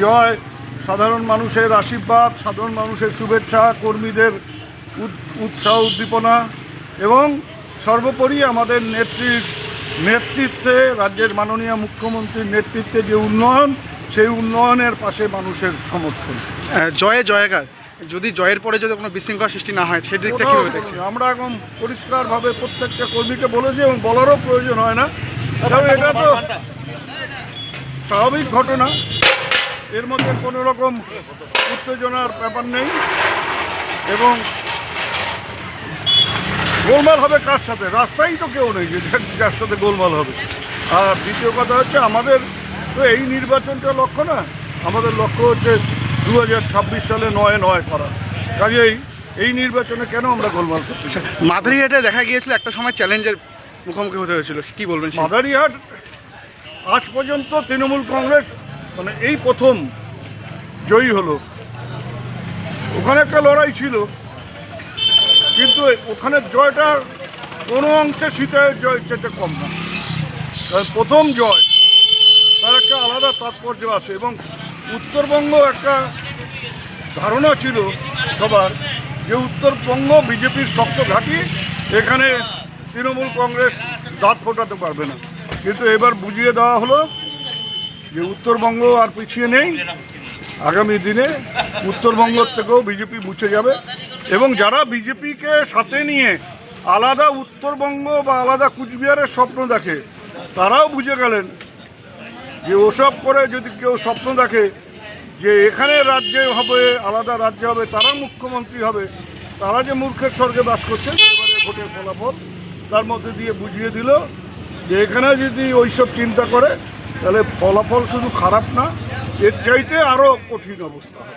জয়, সাধারণ মানুষের আশীর্বাদ, সাধারণ মানুষের শুভেচ্ছা, কর্মীদের উৎসাহ উদ্দীপনা এবং সর্বোপরি আমাদের নেতৃত্বে রাজ্যের মাননীয় মুখ্যমন্ত্রীর নেতৃত্বে যে উন্নয়ন, সেই উন্নয়নের পাশে মানুষের সমর্থন। জয়ে জয়কার, যদি জয়ের পরে যদি কোনো বিশৃঙ্খলা সৃষ্টি না হয় সেই দিকটা কীভাবে দেখছেন? আমরা এখন পরিষ্কারভাবে প্রত্যেকটা কর্মীকে বলেছি এবং বলারও প্রয়োজন হয় না, কারণ এটা তো স্বাভাবিক ঘটনা, এর মধ্যে কোনো রকম উত্তেজনার ব্যাপার নেই। এবং গোলমাল হবে কার সাথে? রাস্তায় তো কেউ নেই যে যার সাথে গোলমাল হবে। আর দ্বিতীয় কথা হচ্ছে, আমাদের তো এই নির্বাচনটা লক্ষ্য না, আমাদের লক্ষ্য হচ্ছে 2026 সালে 9-9 করা। কাজেই এই নির্বাচনে কেন আমরা গোলমাল করছি? মাদারিহাটে দেখা গিয়েছিল একটা সময় চ্যালেঞ্জের মুখোমুখি হতে হয়েছিল, কি বলবেন? মাদারিহাট আজ পর্যন্ত তৃণমূল কংগ্রেস মানে এই প্রথম জয়ী হলো। ওখানে একটা লড়াই ছিল, কিন্তু ওখানে জয়টা কোনো অংশে শীতের জয় চেয়ে কম না। কারণ প্রথম জয় তার একটা আলাদা তাৎপর্য আছে এবং উত্তরবঙ্গ একটা ধারণা ছিল সবার যে উত্তরবঙ্গ বিজেপির শক্ত ঘাঁটি, এখানে তৃণমূল কংগ্রেস দাঁত ফোটাতে পারবে না। কিন্তু এবার বুঝিয়ে দেওয়া হলো যে উত্তরবঙ্গ আর পিছিয়ে নেই, আগামী দিনে উত্তরবঙ্গ থেকেও বিজেপি মুছে যাবে। এবং যারা বিজেপিকে সাথে নিয়ে আলাদা উত্তরবঙ্গ বা আলাদা কুচবিহারের স্বপ্ন দেখে, তারাও বুঝে গেলেন যে ওসব করে যদি কেউ স্বপ্ন দেখে যে এখানে রাজ্যে হবে, আলাদা রাজ্যে হবে, তারা মুখ্যমন্ত্রী হবে, তারা যে মূর্খের স্বর্গে বাস করছে। এবারে ভোটের ফলাফল তার মধ্যে দিয়ে বুঝিয়ে দিল যে এখানে যদি ওইসব চিন্তা করে তাহলে ফলাফল শুধু খারাপ না, এর চাইতে আরও কঠিন অবস্থা হবে।